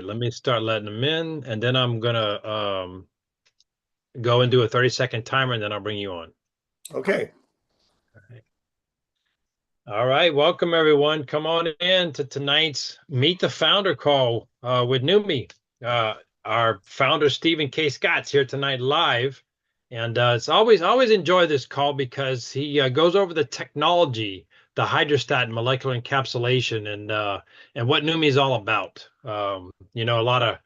let me start letting them in, and then I'm gonna go and do a 30-second timer, and then I'll bring you on. Okay. All right, welcome everyone. Come on in to tonight's Meet the Founder call with Numi. Our founder, Stephen K. Scott's here tonight live. And it's always enjoy this call because he goes over the technology, the hydrostat molecular encapsulation, and what Numi is all about. You know, a lot of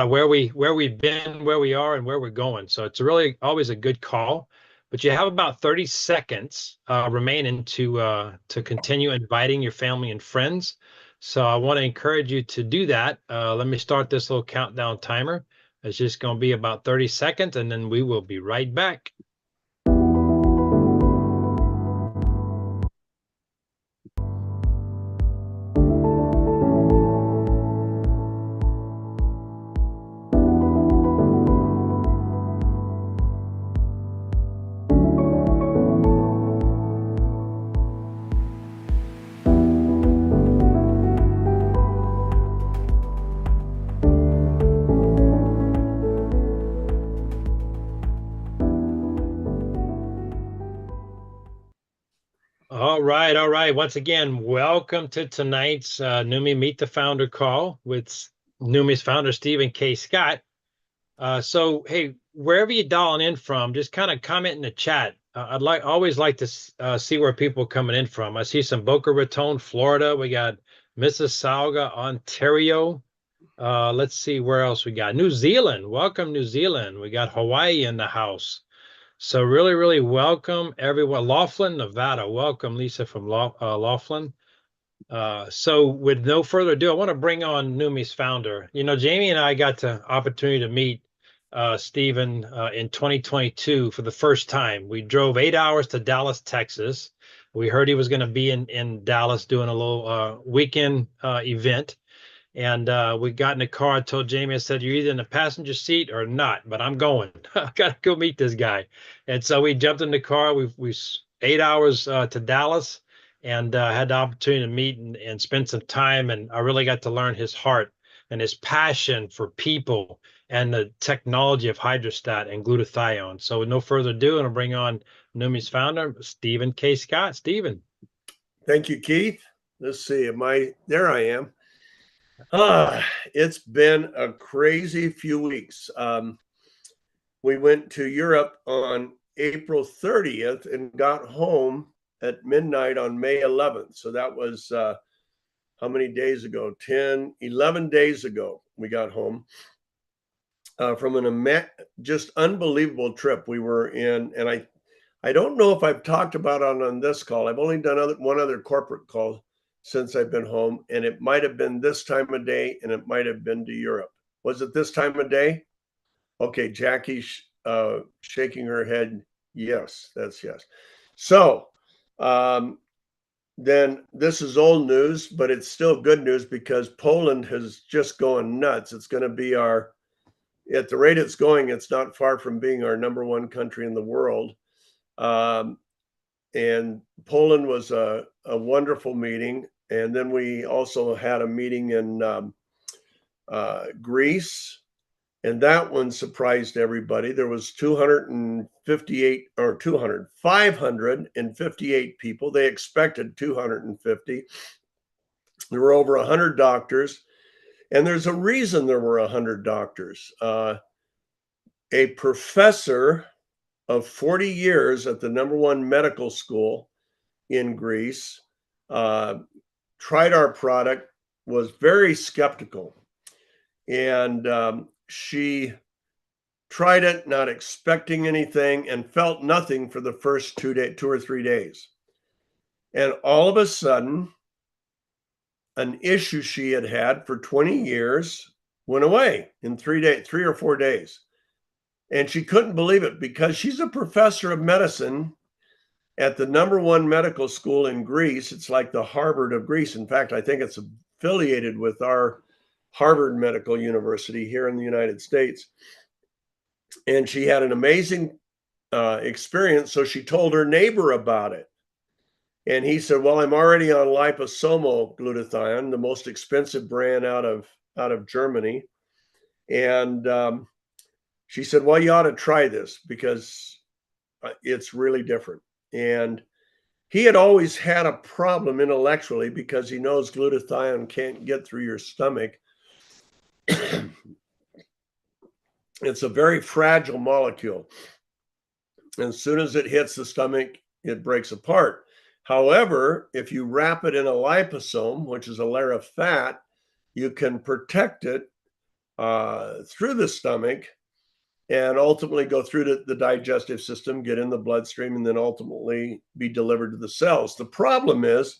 where we've been, where we are, and where we're going. So it's really always a good call. But you have about 30 seconds remaining to continue inviting your family and friends. So I want to encourage you to do that. Let me start this little countdown timer. It's just going to be about 30 seconds, and then we will be right back. All right, all right. Once again, welcome to tonight's Numi Meet the Founder call with Numi's founder, Stephen K. Scott. So, hey, wherever you're dialing in from, just kind of comment in the chat. I'd always like to see where people are coming in from. I see some Boca Raton, Florida. We got Mississauga, Ontario. Let's see where else we got. New Zealand. Welcome, New Zealand. We got Hawaii in the house. So really welcome everyone. Laughlin, Nevada. Welcome, Lisa from Laughlin. So with no further ado, I want to bring on Numi's founder. You know, Jamie and I got the opportunity to meet Stephen in 2022 for the first time. We drove 8 hours to Dallas, Texas. We heard he was going to be in Dallas doing a little weekend event. And we got in the car. I told Jamie, I said, you're either in the passenger seat or not, but I'm going. I got to go meet this guy. And so we jumped in the car. We 8 hours to Dallas and had the opportunity to meet and spend some time. And I really got to learn his heart and his passion for people and the technology of hydrostat and glutathione. So with no further ado, I'll bring on Numi's founder, Stephen K. Scott. Stephen. Thank you, Keith. Let's see. There I am. It's been a crazy few weeks. We went to Europe on April 30th and got home at midnight on May 11th. So that was how many days ago? 11 days ago we got home from an just unbelievable trip we were in. And I don't know if I've talked about it on this call. I've only done one other corporate call since I've been home, and it might have been this time of day, and it might have been to Europe. Was it this time of day? Okay, Jackie's shaking her head. Yes, that's yes. So then this is old news, but it's still good news because Poland has just gone nuts. It's going to be at the rate it's going, it's not far from being our #1 country in the world. And Poland was a wonderful meeting. And then we also had a meeting in Greece, and that one surprised everybody. There was 558 people. They expected 250. There were over 100 doctors, and there's a reason there were 100 doctors. A professor of 40 years at the #1 medical school in Greece tried our product, was very skeptical, and she tried it not expecting anything and felt nothing for the first 2 or 3 days. And all of a sudden, an issue she had for 20 years went away in 3 or 4 days. And she couldn't believe it because she's a professor of medicine at the #1 medical school in Greece. It's like the Harvard of Greece. In fact, I think it's affiliated with our Harvard Medical University here in the United States. And she had an amazing experience. So she told her neighbor about it. And he said, well, I'm already on liposomal glutathione, the most expensive brand out of out of Germany. And she said, well, you ought to try this because it's really different. And he had always had a problem intellectually because he knows glutathione can't get through your stomach. It's a very fragile molecule. And as soon as it hits the stomach, it breaks apart. However, if you wrap it in a liposome, which is a layer of fat, you can protect it through the stomach and ultimately go through the digestive system, get in the bloodstream, and then ultimately be delivered to the cells. The problem is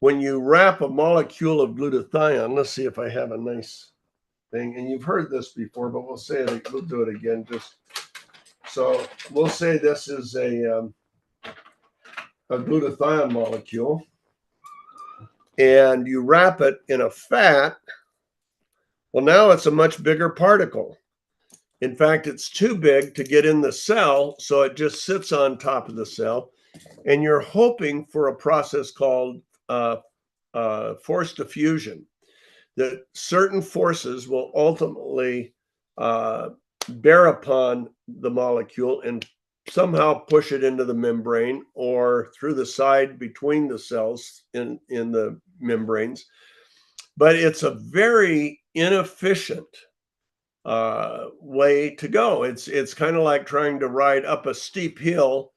when you wrap a molecule of glutathione, let's see if I have a nice thing, and you've heard this before, but we'll do it again. So we'll say this is a glutathione molecule, and you wrap it in a fat. Well, now it's a much bigger particle. In fact, it's too big to get in the cell, so it just sits on top of the cell. And you're hoping for a process called forced diffusion, that certain forces will ultimately bear upon the molecule and somehow push it into the membrane or through the side between the cells in the membranes. But it's a very inefficient way to go. It's kind of like trying to ride up a steep hill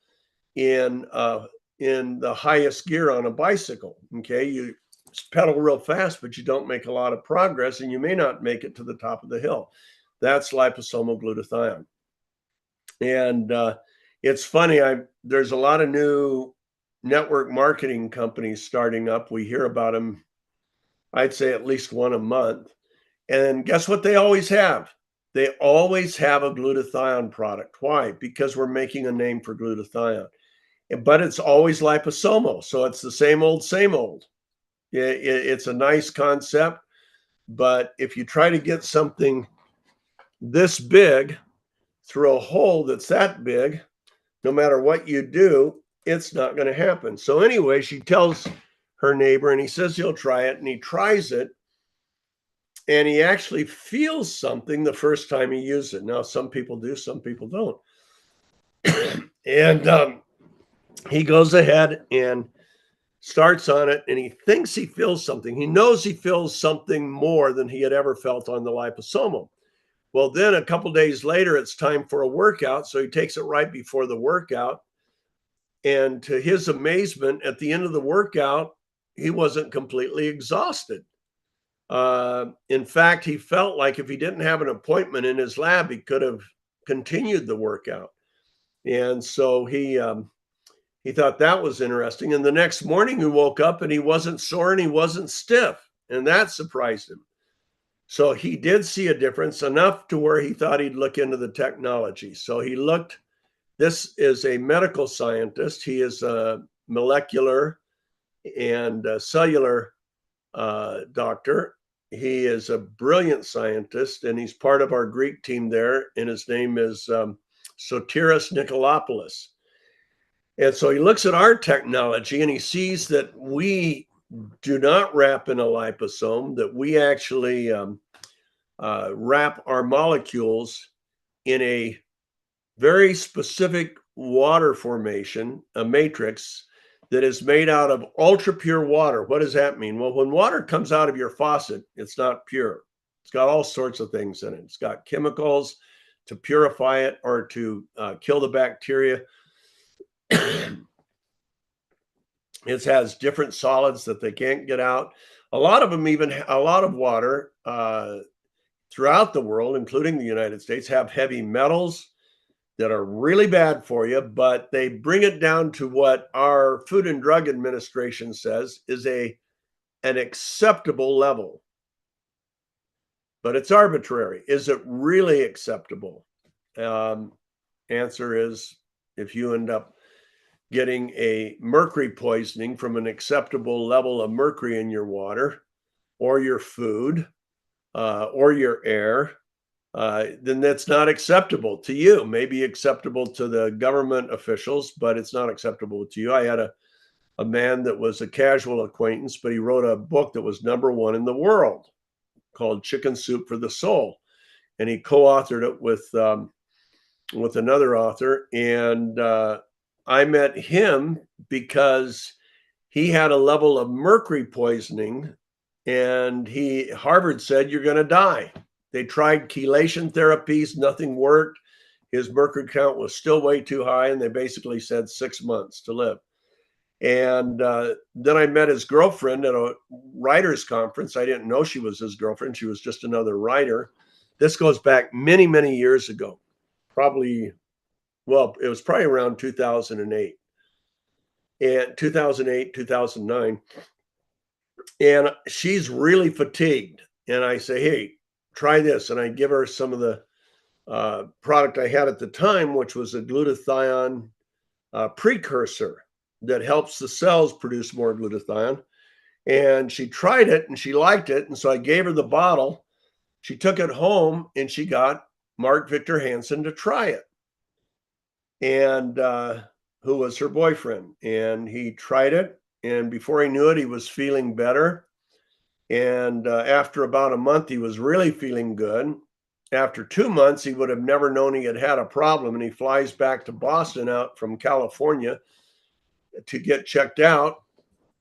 in the highest gear on a bicycle. Okay, you pedal real fast, but you don't make a lot of progress, and you may not make it to the top of the hill. That's liposomal glutathione. And it's funny, there's a lot of new network marketing companies starting up. We hear about them, I'd say at least one a month. And guess what they always have? They always have a glutathione product. Why? Because we're making a name for glutathione. But it's always liposomal. So it's the same old, same old. It's a nice concept. But if you try to get something this big through a hole that's that big, no matter what you do, it's not going to happen. So anyway, she tells her neighbor, and he says he'll try it, and he tries it. And he actually feels something the first time he uses it. Now, some people do, some people don't. And he goes ahead and starts on it, and he thinks he feels something. He knows he feels something more than he had ever felt on the liposomal. Well, then a couple days later, it's time for a workout. So he takes it right before the workout. And to his amazement, at the end of the workout, he wasn't completely exhausted. In fact, he felt like if he didn't have an appointment in his lab, he could have continued the workout. And so he thought that was interesting. And the next morning he woke up and he wasn't sore and he wasn't stiff. And that surprised him. So he did see a difference enough to where he thought he'd look into the technology. So he looked. This is a medical scientist. He is a molecular and cellular doctor. He is a brilliant scientist, and he's part of our Greek team there, and his name is Sotiris Nikolopoulos. And so he looks at our technology and he sees that we do not wrap in a liposome, that we actually wrap our molecules in a very specific water formation, a matrix that is made out of ultra pure water. What does that mean? Well, when water comes out of your faucet, it's not pure. It's got all sorts of things in it. It's got chemicals to purify it or to kill the bacteria. It has different solids that they can't get out. A lot of them, even a lot of water throughout the world, including the United States, have heavy metals that are really bad for you, but they bring it down to what our Food and Drug Administration says is an acceptable level. But it's arbitrary. Is it really acceptable? Answer is, if you end up getting a mercury poisoning from an acceptable level of mercury in your water or your food or your air, then that's not acceptable to you. Maybe acceptable to the government officials, but it's not acceptable to you. I had a man that was a casual acquaintance, but he wrote a book that was #1 in the world called Chicken Soup for the Soul, and he co-authored it with another author. And I met him because he had a level of mercury poisoning, and Harvard said, you're going to die. They tried chelation therapies, nothing worked. His mercury count was still way too high, and they basically said 6 months to live. And then I met his girlfriend at a writers conference. I didn't know she was his girlfriend. She was just another writer. This goes back many, many years ago. It was probably around 2008. And 2008, 2009. And she's really fatigued. And I say, hey, try this. And I give her some of the product I had at the time, which was a glutathione precursor that helps the cells produce more glutathione. And she tried it and she liked it. And so I gave her the bottle. She took it home and she got Mark Victor Hansen to try it. And who was her boyfriend. And he tried it. And before he knew it, he was feeling better. And after about a month, he was really feeling good. After 2 months, he would have never known he had a problem. And he flies back to Boston out from California to get checked out.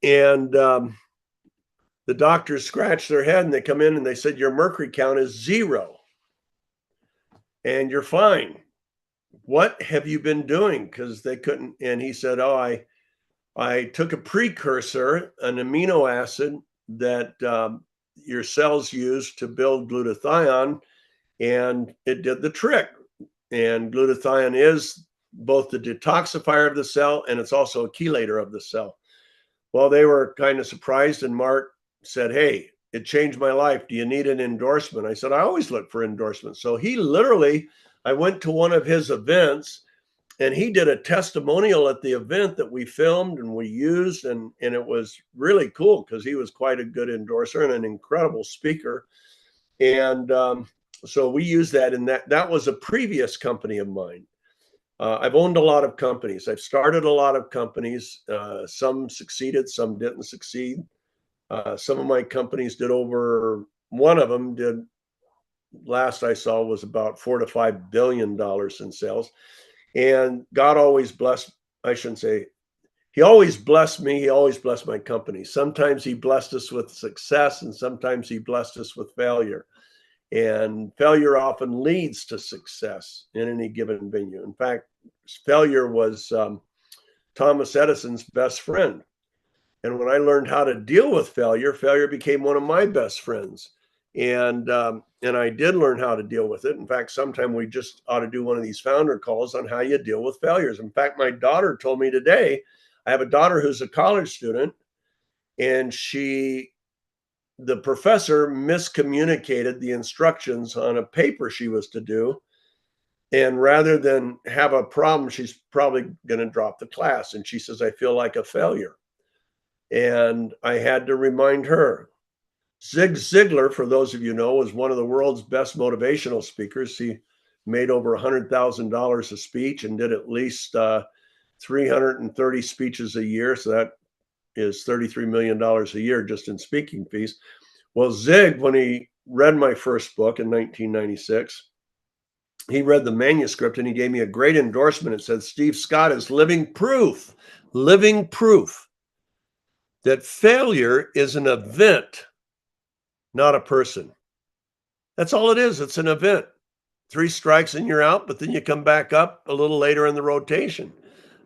And the doctors scratch their head and they come in and they said, your mercury count is 0 and you're fine. What have you been doing? Because they couldn't. And he said, oh, I took a precursor, an amino acid that your cells use to build glutathione, and it did the trick. And glutathione is both the detoxifier of the cell and it's also a chelator of the cell. Well, they were kind of surprised, and Mark said, hey, it changed my life. Do you need an endorsement? I said, I always look for endorsements. So I went to one of his events and he did a testimonial at the event that we filmed and we used. And it was really cool because he was quite a good endorser and an incredible speaker. And so we used that, and that was a previous company of mine. I've owned a lot of companies. I've started a lot of companies. Some succeeded, some didn't succeed. Some of my companies one of them did, last I saw, was about $4 to $5 billion in sales. And God always blessed, I shouldn't say, he always blessed me. He always blessed my company. Sometimes he blessed us with success and sometimes he blessed us with failure. And failure often leads to success in any given venue. In fact, failure was Thomas Edison's best friend. And when I learned how to deal with failure became one of my best friends. And I did learn how to deal with it. In fact, sometime we just ought to do one of these founder calls on how you deal with failures. In fact, my daughter told me today, I have a daughter who's a college student, and the professor miscommunicated the instructions on a paper she was to do. And rather than have a problem, she's probably going to drop the class. And she says, I feel like a failure. And I had to remind her. Zig Ziglar, for those of you know, was one of the world's best motivational speakers. He made over $100,000 a speech and did at least 330 speeches a year. So that is $33 million a year just in speaking fees. Well, Zig, when he read my first book in 1996, he read the manuscript and he gave me a great endorsement. It said, Steve Scott is living proof that failure is an event, not a person. That's all it is. It's an event. 3 strikes and you're out, but then you come back up a little later in the rotation.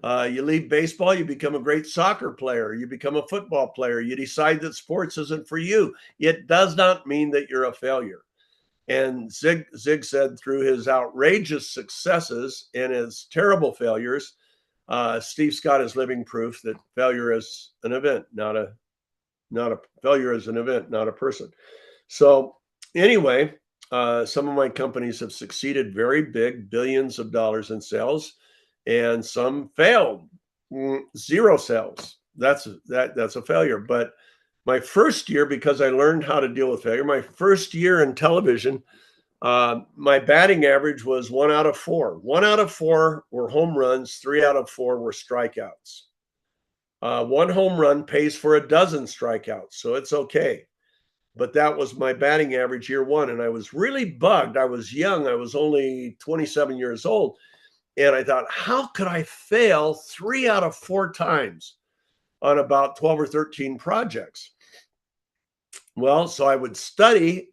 You leave baseball, you become a great soccer player, you become a football player, you decide that sports isn't for you. It does not mean that you're a failure. And Zig said through his outrageous successes and his terrible failures, Steve Scott is living proof that failure is an event, not a failure is an event, not a person. So anyway, some of my companies have succeeded very big, billions of dollars in sales, and some failed, 0 sales. That's a failure. But my first year, because I learned how to deal with failure, my first year in television, my batting average was 1 out of 4. 1 out of 4 were home runs. 3 out of 4 were strikeouts. 1 home run pays for a dozen strikeouts, so it's okay. but that was my batting average year one. And I was really bugged. I was young. I was only 27 years old. And I thought, how could I fail 3 out of 4 times on about 12 or 13 projects? Well, so I would study.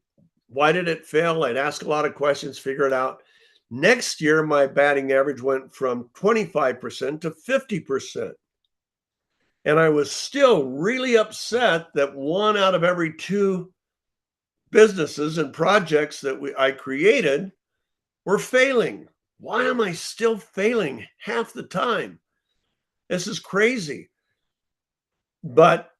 Why did it fail? I'd ask a lot of questions, figure it out. Next year, my batting average went from 25% to 50%. And I was still really upset that 1 out of every 2 businesses and projects that I created were failing. Why am I still failing half the time? This is crazy. But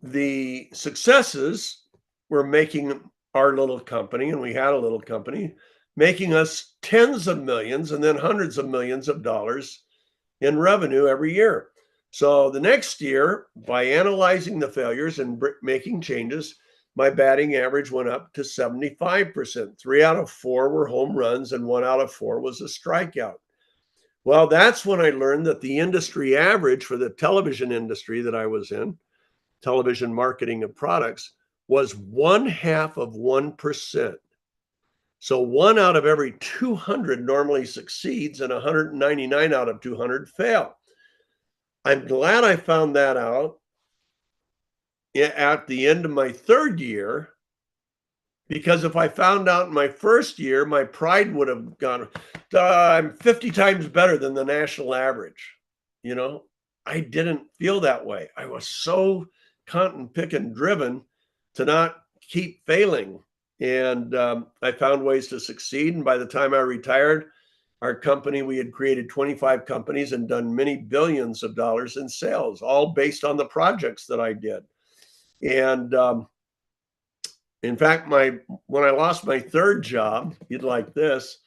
the successes were making our little company, and we had a little company, making us tens of millions and then hundreds of millions of dollars in revenue every year. So the next year, by analyzing the failures and making changes, my batting average went up to 75%. 3 out of 4 were home runs, and 1 out of 4 was a strikeout. Well, that's when I learned that the industry average for the television industry that I was in, television marketing of products, was 0.5%. So 1 out of every 200 normally succeeds, and 199 out of 200 fail. I'm glad I found that out at the end of my 3rd year, because if I found out in my 1st year, my pride would have gone, I'm 50 times better than the national average. You know, I didn't feel that way. I was so cotton picking driven to not keep failing. And I found ways to succeed. And by the time I retired, our company, we had created 25 companies and done many billions of dollars in sales, all based on the projects that I did. And in fact, when I lost my 3rd job, you'd like this,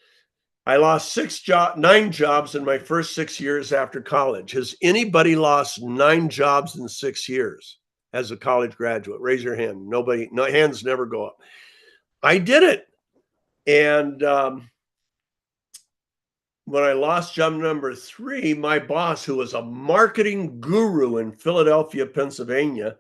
I lost 9 jobs in my first 6 years after college. Has anybody lost 9 jobs in 6 years as a college graduate? Raise your hand. Nobody, no hands never go up. I did it. And when I lost job number 3, my boss, who was a marketing guru in Philadelphia, Pennsylvania,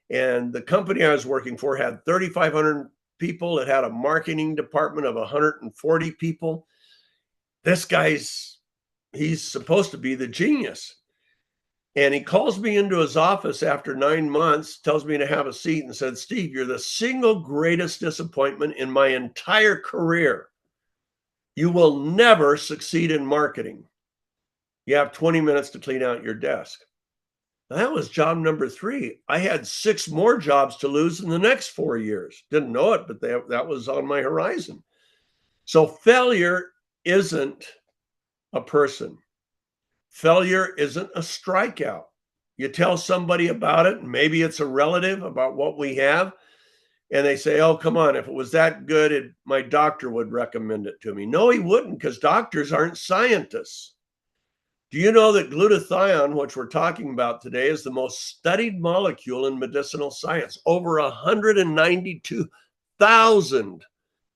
and the company I was working for had 3,500 people. It had a marketing department of 140 people. This he's supposed to be the genius. And he calls me into his office after 9 months, tells me to have a seat, and said, Steve, you're the single greatest disappointment in my entire career. You will never succeed in marketing. You have 20 minutes to clean out your desk. That was job number 3. I had 6 more jobs to lose in the next 4 years. Didn't know it, but that was on my horizon. So failure isn't a person. Failure isn't a strikeout. You tell somebody about it, and maybe it's a relative about what we have, and they say, oh, come on, if it was that good, my doctor would recommend it to me. No, he wouldn't, because doctors aren't scientists. Do you know that glutathione, which we're talking about today, is the most studied molecule in medicinal science? Over 192,000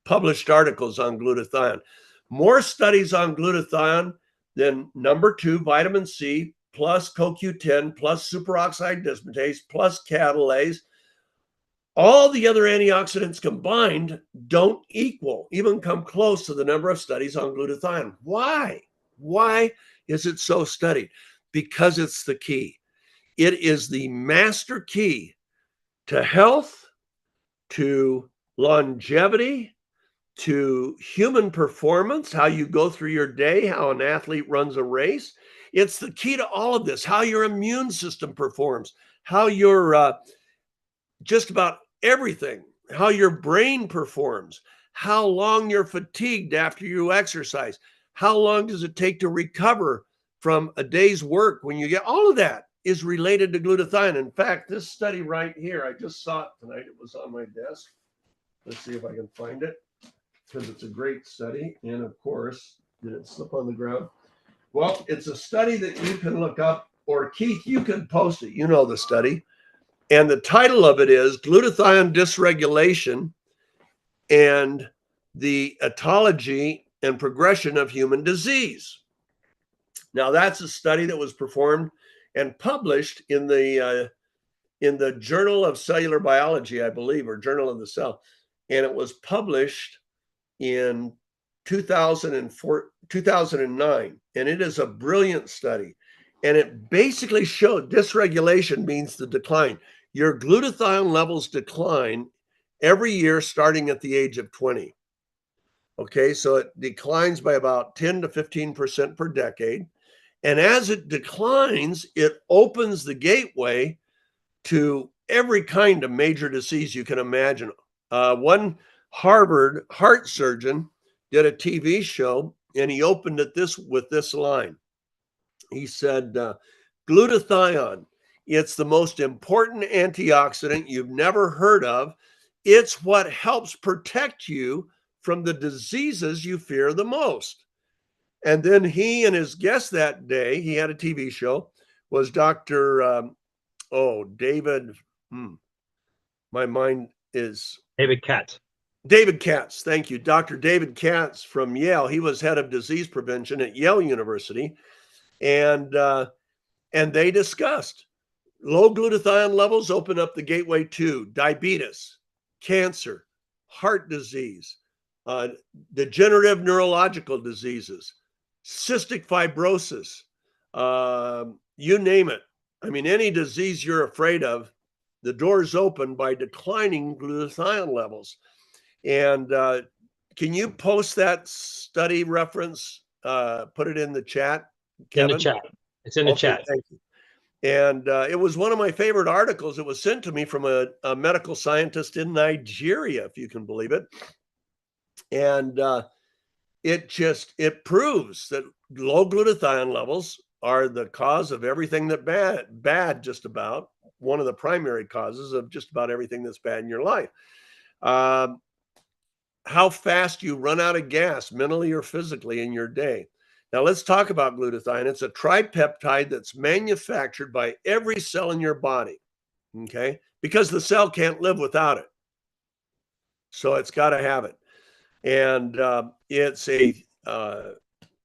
published articles on glutathione. More studies on glutathione than number 2, vitamin C, plus CoQ10, plus superoxide dismutase, plus catalase. All the other antioxidants combined don't even come close to the number of studies on glutathione. Why? Why is it so studied? Because it's the key. It is the master key to health, to longevity, to human performance, how you go through your day, how an athlete runs a race. It's the key to all of this, how your immune system performs, how your just about everything, how your brain performs, how long you're fatigued after you exercise, how long does it take to recover from a day's work when you get all of that is related to glutathione. In fact, this study right here, I just saw it tonight. It was on my desk. Let's see if I can find it, because it's a great study. And of course, did it slip on the ground? Well, it's a study that you can look up, or Keith, you can post it. You know the study. And the title of it is Glutathione Dysregulation and the Etiology and Progression of Human Disease. Now, that's a study that was performed and published in the in the Journal of Cellular Biology, I believe, or Journal of the Cell. And it was published in 2009. And it is a brilliant study. And it basically showed dysregulation means the decline. Your glutathione levels decline every year starting at the age of 20. Okay, so it declines by about 10 to 15% per decade. And as it declines, it opens the gateway to every kind of major disease you can imagine. One Harvard heart surgeon did a TV show, and he opened it with this line. He said, glutathione, it's the most important antioxidant you've never heard of. It's what helps protect you from the diseases you fear the most. And then he and his guest that day, he had a TV show, was Dr. David. My mind is David Katz. David Katz. Thank you. Dr. David Katz from Yale. He was head of disease prevention at Yale University. And they discussed low glutathione levels open up the gateway to diabetes, cancer, heart disease, degenerative neurological diseases, cystic fibrosis, you name it. I mean, any disease you're afraid of, the door's open by declining glutathione levels. And can you post that study reference? Put it in the chat, Kevin? In the chat. It's in the chat. Thank you. And it was one of my favorite articles. It was sent to me from a medical scientist in Nigeria, if you can believe it. And it proves that low glutathione levels are the cause of everything that bad, just about one of the primary causes of just about everything that's bad in your life. How fast you run out of gas mentally or physically in your day. Now let's talk about glutathione. It's a tripeptide that's manufactured by every cell in your body, okay? Because the cell can't live without it. So it's got to have it. And it's a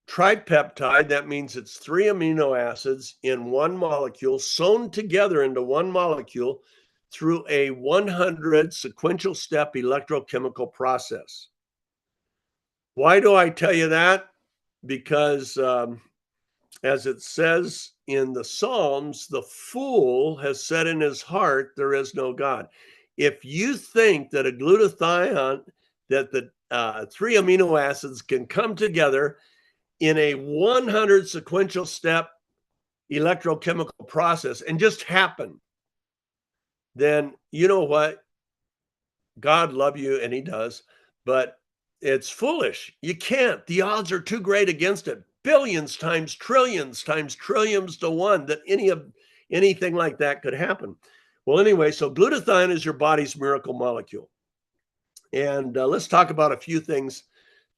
tripeptide. That means it's 3 amino acids in one molecule sewn together into one molecule through a 100 sequential step electrochemical process. Why do I tell you that? Because as it says in the Psalms, the fool has said in his heart, there is no God. If you think that a glutathione, that the 3 amino acids can come together in a 100 sequential step electrochemical process and just happen, then you know what? God love you, and he does, but it's foolish. You can't. The odds are too great against it. Billions times trillions to one that anything like that could happen. Well, anyway, so glutathione is your body's miracle molecule. And let's talk about a few things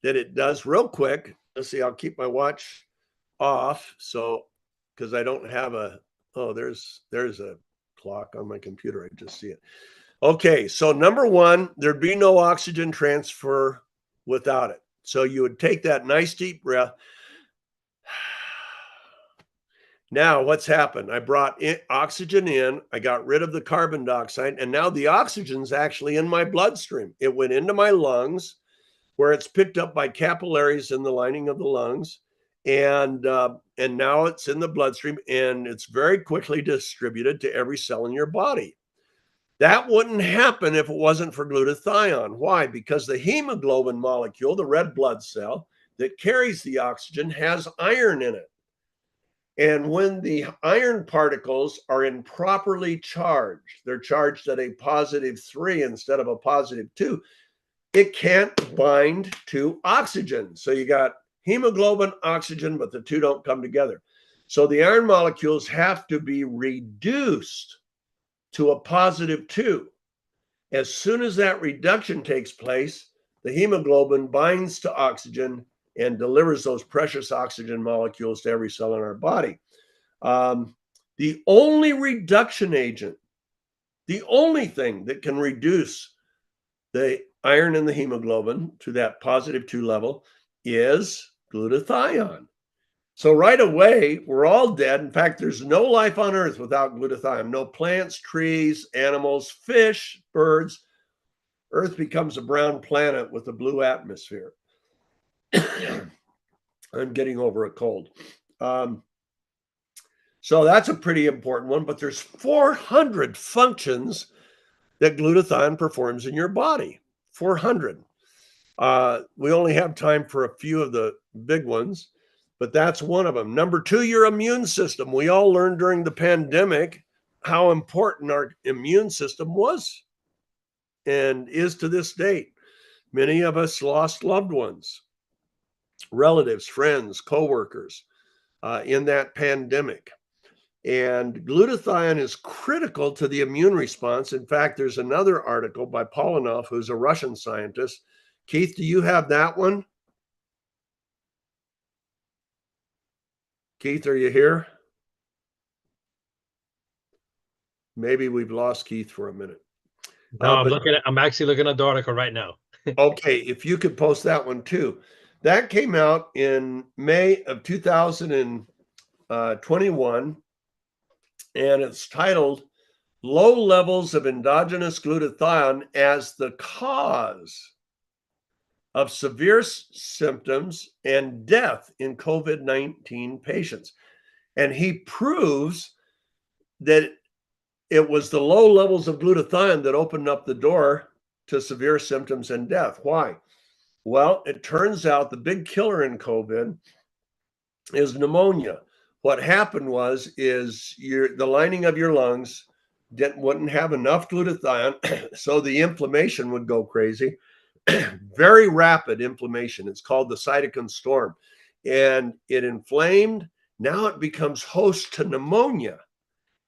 that it does real quick. Let's see, I'll keep my watch off. So, because I don't have there's a clock on my computer. I just see it. Okay, so number one, there'd be no oxygen transfer without it. So you would take that nice deep breath. Now what's happened? I brought oxygen in, I got rid of the carbon dioxide, and now the oxygen's actually in my bloodstream. It went into my lungs where it's picked up by capillaries in the lining of the lungs. And now it's in the bloodstream, and it's very quickly distributed to every cell in your body. That wouldn't happen if it wasn't for glutathione. Why? Because the hemoglobin molecule, the red blood cell that carries the oxygen, has iron in it. And when the iron particles are improperly charged, they're charged at a +3 instead of a +2, it can't bind to oxygen. So you got hemoglobin, oxygen, but the two don't come together. So the iron molecules have to be reduced to a +2. As soon as that reduction takes place, the hemoglobin binds to oxygen and delivers those precious oxygen molecules to every cell in our body. The only reduction agent, the only thing that can reduce the iron in the hemoglobin to that +2 level is glutathione. So right away, we're all dead. In fact, there's no life on Earth without glutathione. No plants, trees, animals, fish, birds. Earth becomes a brown planet with a blue atmosphere. I'm getting over a cold. So that's a pretty important one, but there's 400 functions that glutathione performs in your body. 400. We only have time for a few of the big ones, but that's one of them. Number two, your immune system. We all learned during the pandemic how important our immune system was and is to this date. Many of us lost loved ones, relatives, friends, coworkers in that pandemic. And glutathione is critical to the immune response. In fact, there's another article by Polonov, who's a Russian scientist. Keith, do you have that one? Keith, are you here? Maybe we've lost Keith for a minute. No, I'm actually looking at the article right now. Okay, if you could post that one too. That came out in May of 2021, and it's titled Low Levels of Endogenous Glutathione as the Cause of Severe Symptoms and Death in COVID-19 Patients. And he proves that it was the low levels of glutathione that opened up the door to severe symptoms and death. Why? Well, it turns out the big killer in COVID is pneumonia. What happened is the lining of your lungs wouldn't have enough glutathione, so the inflammation would go crazy. Very rapid inflammation. It's called the cytokine storm. And it inflamed. Now it becomes host to pneumonia.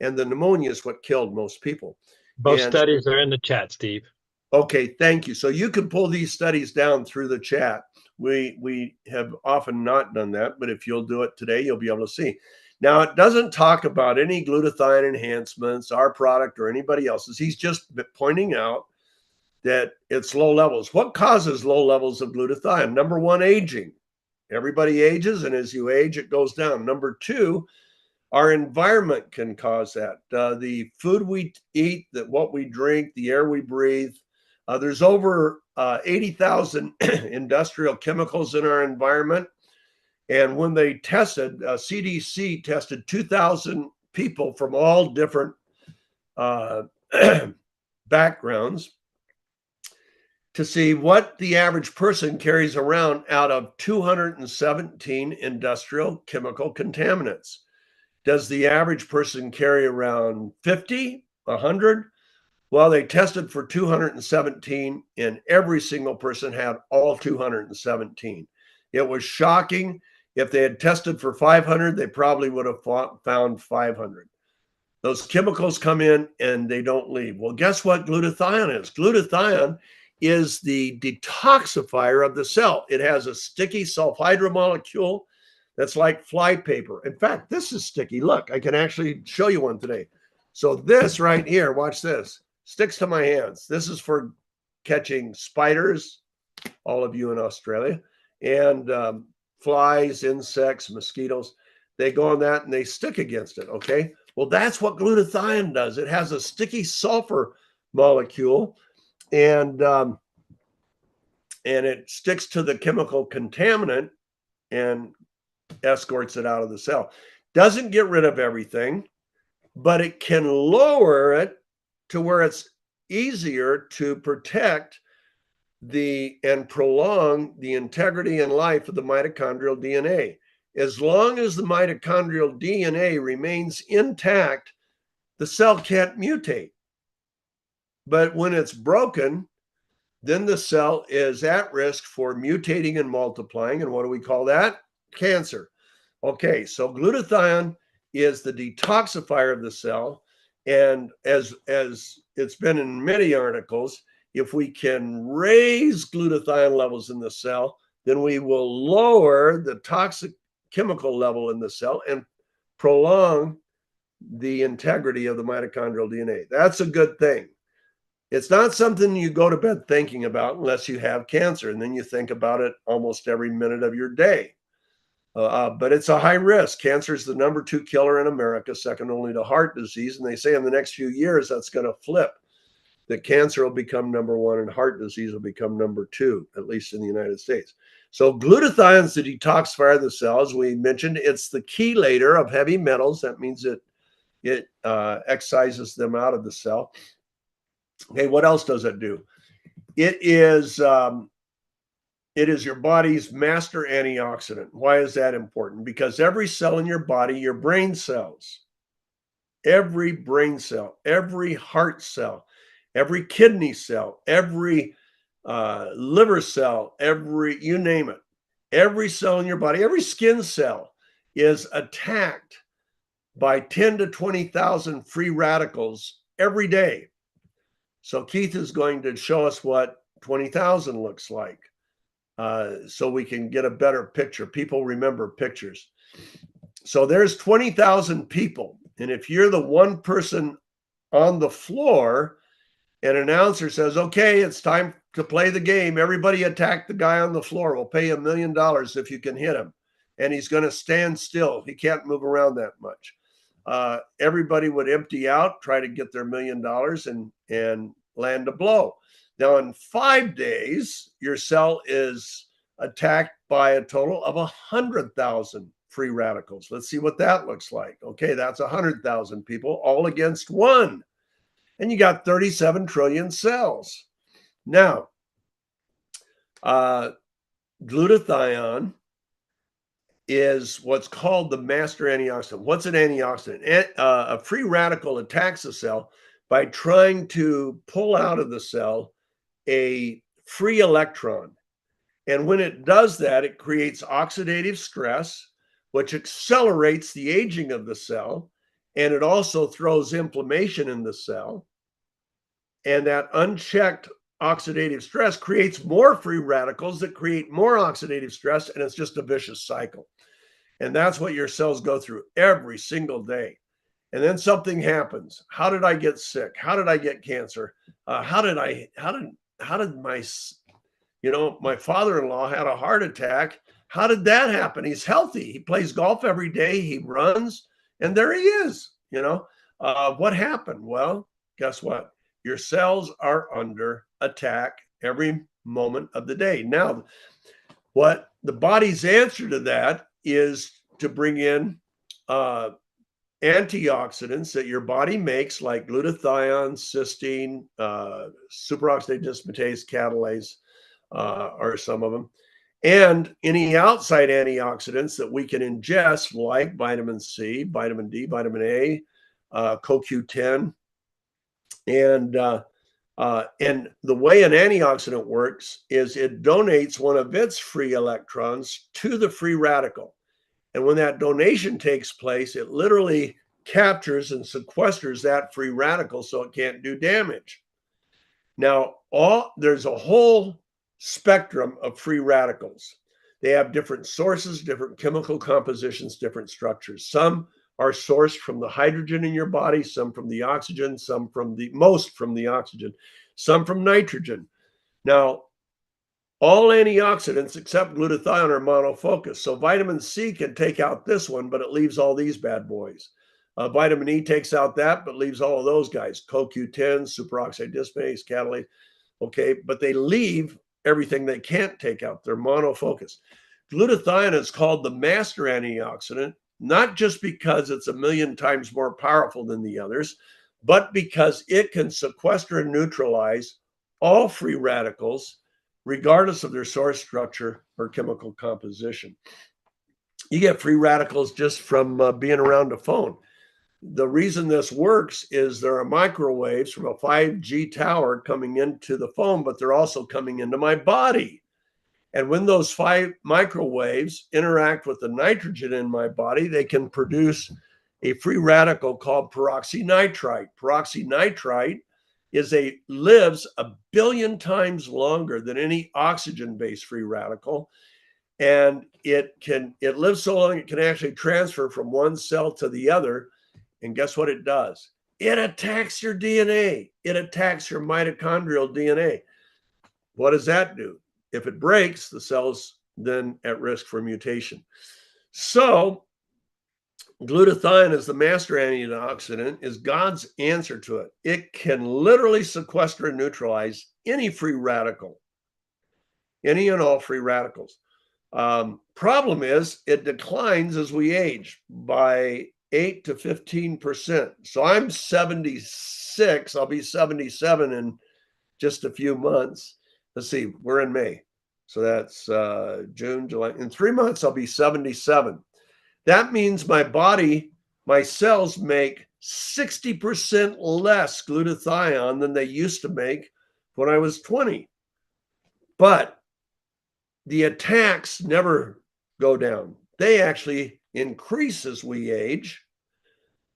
And the pneumonia is what killed most people. Both studies are in the chat, Steve. Okay, thank you. So you can pull these studies down through the chat. We have often not done that, but if you'll do it today, you'll be able to see. Now, it doesn't talk about any glutathione enhancements, our product or anybody else's. He's just pointing out that it's low levels. What causes low levels of glutathione? Number one, aging. Everybody ages, and as you age, it goes down. Number two, our environment can cause that. The food we eat, what we drink, the air we breathe. There's over 80,000 industrial chemicals in our environment. And when they tested, CDC tested 2,000 people from all different backgrounds to see what the average person carries around out of 217 industrial chemical contaminants. Does the average person carry around 50, 100? Well, they tested for 217, and every single person had all 217. It was shocking. If they had tested for 500, they probably would have found 500. Those chemicals come in and they don't leave. Well, guess what glutathione is? Glutathione is the detoxifier of the cell. It has a sticky sulfhydryl molecule that's like fly paper. In fact, this is sticky. Look, I can actually show you one today. So this right here, watch this, sticks to my hands. This is for catching spiders, all of you in Australia, and flies, insects, mosquitoes. They go on that and they stick against it, okay? Well, that's what glutathione does. It has a sticky sulfur molecule, and it sticks to the chemical contaminant and escorts it out of the cell. Doesn't get rid of everything, but it can lower it to where it's easier to protect and prolong the integrity and life of the mitochondrial DNA. As long as the mitochondrial DNA remains intact, the cell can't mutate. But when it's broken, then the cell is at risk for mutating and multiplying. And what do we call that? Cancer. Okay, so glutathione is the detoxifier of the cell. And as it's been in many articles, if we can raise glutathione levels in the cell, then we will lower the toxic chemical level in the cell and prolong the integrity of the mitochondrial DNA. That's a good thing. It's not something you go to bed thinking about unless you have cancer, and then you think about it almost every minute of your day. But it's a high risk. Cancer is the #2 killer in America, second only to heart disease. And they say in the next few years, that's going to flip. That cancer will become #1 and heart disease will become #2, at least in the United States. So glutathione is the detoxifier of the cells. We mentioned it's the chelator of heavy metals. That means it excises them out of the cell. Okay, what else does it do? It is your body's master antioxidant. Why is that important? Because every cell in your body, your brain cells, every brain cell, every heart cell, every kidney cell, every liver cell, you name it, every cell in your body, every skin cell is attacked by 10 to 20,000 free radicals every day. So Keith is going to show us what 20,000 looks like so we can get a better picture. People remember pictures. So there's 20,000 people. And if you're the one person on the floor, an announcer says, okay, it's time to play the game. Everybody attack the guy on the floor. We'll pay you $1 million if you can hit him. And he's going to stand still. He can't move around that much. Everybody would empty out, try to get their $1 million and land a blow. Now, in 5 days, your cell is attacked by a total of 100,000 free radicals. Let's see what that looks like. Okay, that's 100,000 people all against one. And you got 37 trillion cells. Now, glutathione is what's called the master antioxidant. What's an antioxidant? A free radical attacks a cell by trying to pull out of the cell a free electron. And when it does that, it creates oxidative stress, which accelerates the aging of the cell. And it also throws inflammation in the cell. And that unchecked oxidative stress creates more free radicals that create more oxidative stress. And it's just a vicious cycle. And that's what your cells go through every single day. And then something happens. How did I get sick? How did I get cancer? How did my father-in-law had a heart attack? How did that happen? He's healthy. He plays golf every day. He runs, and there he is. What happened? Well, guess what? Your cells are under attack every moment of the day. Now, what the body's answer to that is to bring in antioxidants that your body makes, like glutathione, cysteine, superoxide dismutase, catalase are some of them, and any outside antioxidants that we can ingest, like vitamin C, vitamin D, vitamin A, CoQ10, and the way an antioxidant works is it donates one of its free electrons to the free radical. And when that donation takes place, it literally captures and sequesters that free radical so it can't do damage. Now, there's a whole spectrum of free radicals. They have different sources, different chemical compositions, different structures. Some are sourced from the hydrogen in your body, some from the oxygen, most from the oxygen, some from nitrogen. Now, all antioxidants except glutathione are monofocus. So vitamin C can take out this one, but it leaves all these bad boys. Vitamin E takes out that, but leaves all of those guys. CoQ10, superoxide dismutase, catalase. Okay, but they leave everything they can't take out. They're monofocus. Glutathione is called the master antioxidant, not just because it's 1,000,000 times more powerful than the others, but because it can sequester and neutralize all free radicals, regardless of their source structure or chemical composition. You get free radicals just from being around a phone. The reason this works is there are microwaves from a 5G tower coming into the phone, but they're also coming into my body. And when those 5 microwaves interact with the nitrogen in my body, they can produce a free radical called peroxynitrite. Peroxynitrite lives 1 billion times longer than any oxygen-based free radical. And it lives so long, it can actually transfer from one cell to the other. And guess what it does? It attacks your DNA. It attacks your mitochondrial DNA. What does that do? If it breaks, the cell's then at risk for mutation. So glutathione is the master antioxidant, is God's answer to it. It can literally sequester and neutralize any free radical, any and all free radicals. Problem is, it declines as we age by 8 to 15%. So I'm 76. I'll be 77 in just a few months. Let's see, we're in May. So that's June, July. In 3 months, I'll be 77. That means my body, my cells make 60% less glutathione than they used to make when I was 20. But the attacks never go down. They actually increase as we age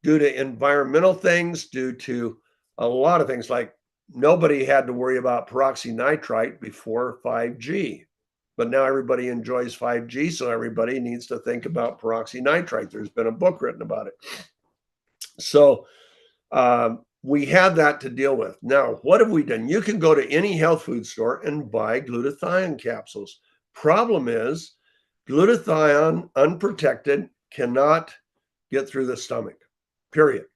due to environmental things, due to a lot of things, like nobody had to worry about peroxynitrite before 5G. But now everybody enjoys 5G, so everybody needs to think about peroxynitrite. There's been a book written about it. So we have that to deal with. Now, what have we done? You can go to any health food store and buy glutathione capsules. Problem is, glutathione unprotected cannot get through the stomach, period.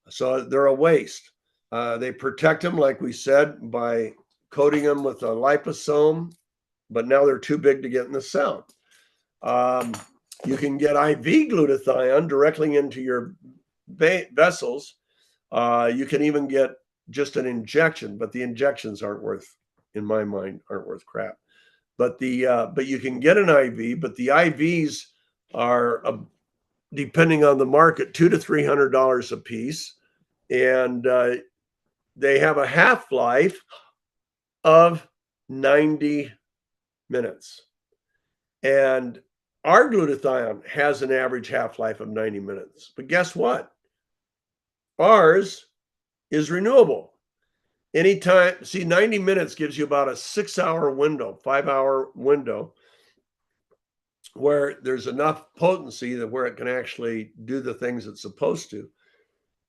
So they're a waste. They protect them, like we said, by coating them with a liposome, but now they're too big to get in the cell. You can get IV glutathione directly into your vessels. You can even get just an injection, but the injections aren't worth, in my mind, aren't worth crap. But you can get an IV, but the IVs are, depending on the market, $200 to $300 a piece, and they have a half-life of 90 minutes. And our glutathione has an average half-life of 90 minutes. But guess what? Ours is renewable. Anytime, see, 90 minutes gives you about a 6-hour window, 5-hour window, where there's enough potency that where it can actually do the things it's supposed to.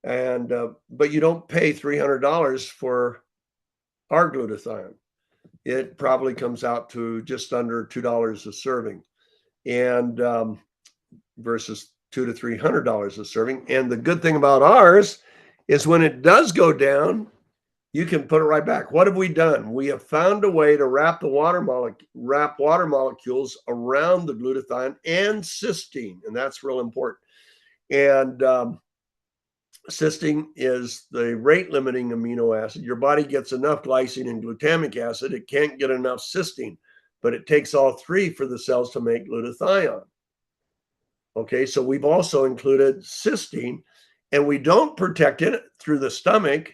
And but you don't pay $300 for our glutathione. It probably comes out to just under $2 a serving, and versus $200 to $300 a serving. And the good thing about ours is when it does go down, you can put it right back. What have we done? We have found a way to wrap water molecules around the glutathione and cysteine, and that's real important. And cysteine is the rate-limiting amino acid. Your body gets enough glycine and glutamic acid. It can't get enough cysteine, but it takes all three for the cells to make glutathione. Okay, so we've also included cysteine, and we don't protect it through the stomach,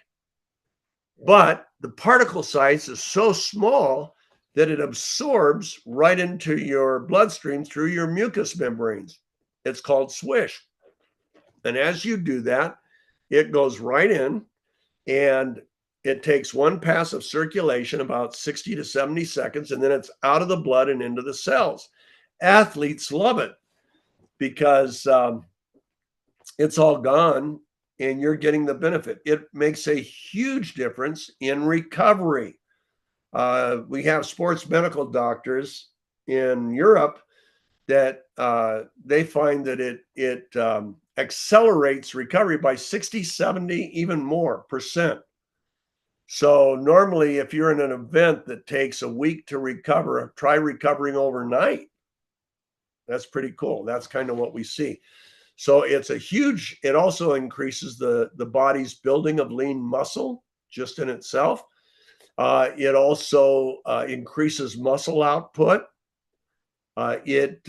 but the particle size is so small that it absorbs right into your bloodstream through your mucous membranes. It's called swish. And as you do that, it goes right in, and it takes one pass of circulation, about 60 to 70 seconds, and then it's out of the blood and into the cells. Athletes love it because it's all gone and you're getting the benefit. It makes a huge difference in recovery. We have sports medical doctors in Europe that they find that it accelerates recovery by 60, 70, even more %. So normally, if you're in an event that takes a week to recover, try recovering overnight. That's pretty cool. That's kind of what we see. So it's a huge, it also increases the body's building of lean muscle just in itself. It also increases muscle output. It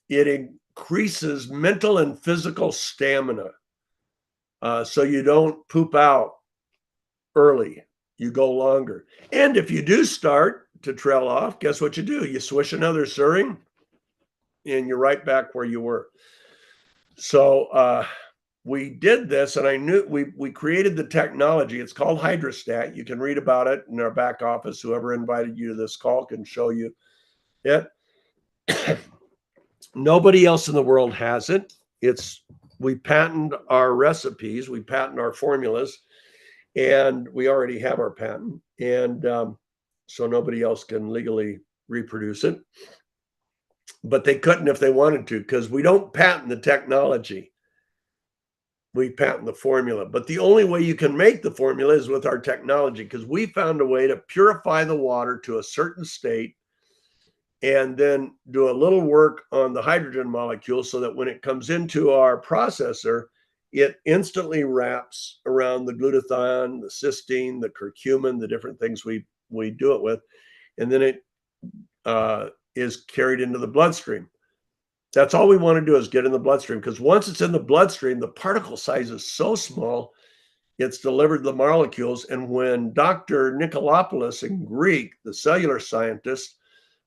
increases mental and physical stamina. So you don't poop out early, you go longer. And if you do start to trail off, guess what you do? You swish another serving and you're right back where you were. So we did this, and I knew we created the technology. It's called Hydrostat. You can read about it in our back office. Whoever invited you to this call can show you it. Nobody else in the world has it. We patent our recipes, we patent our formulas, and we already have our patent. And so nobody else can legally reproduce it. but they couldn't if they wanted to, because we don't patent the technology. We patent the formula. But the only way you can make the formula is with our technology, because we found a way to purify the water to a certain state and then do a little work on the hydrogen molecule so that when it comes into our processor, it instantly wraps around the glutathione, the cysteine, the curcumin, the different things we do it with, and then it is carried into the bloodstream. That's all we want to do, is get in the bloodstream, because once it's in the bloodstream, the particle size is so small, it's delivered to the molecules. And when Dr. Nikolopoulos in Greek, the cellular scientist,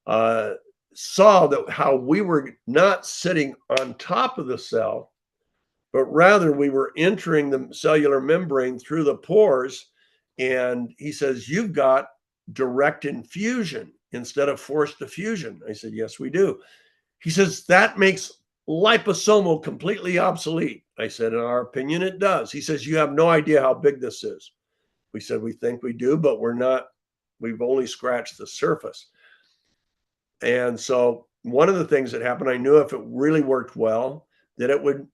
saw that how we were not sitting on top of the cell, but rather we were entering the cellular membrane through the pores. And he says, "You've got direct infusion instead of forced diffusion." I said, "Yes, we do." He says, "That makes liposomal completely obsolete." I said, "In our opinion, it does." He says, "You have no idea how big this is." We said, "We think we do, but we're not, we've only scratched the surface." And so one of the things that happened, I knew if it really worked well, that it would